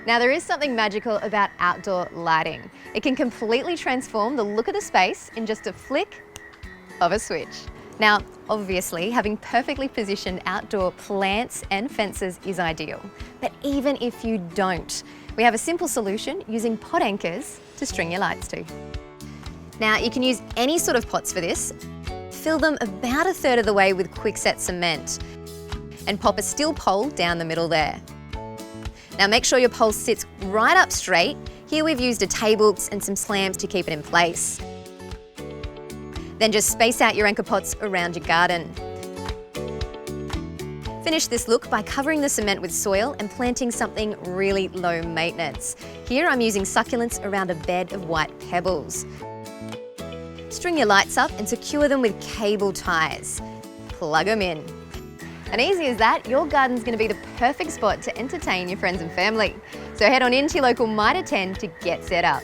Now there is something magical about outdoor lighting. It can completely transform the look of the space in just a flick of a switch. Now, obviously, having perfectly positioned outdoor plants and fences is ideal. But even if you don't, we have a simple solution using pot anchors to string your lights to. Now, you can use any sort of pots for this. Fill them about 1/3 of the way with quickset cement and pop a steel pole down the middle there. Now make sure your pole sits right up straight. Here we've used a table and some slams to keep it in place. Then just space out your anchor pots around your garden. Finish this look by covering the cement with soil and planting something really low maintenance. Here I'm using succulents around a bed of white pebbles. String your lights up and secure them with cable ties. Plug them in. And easy as that, your garden's going to be the perfect spot to entertain your friends and family. So head on into your local Mitre 10 to get set up.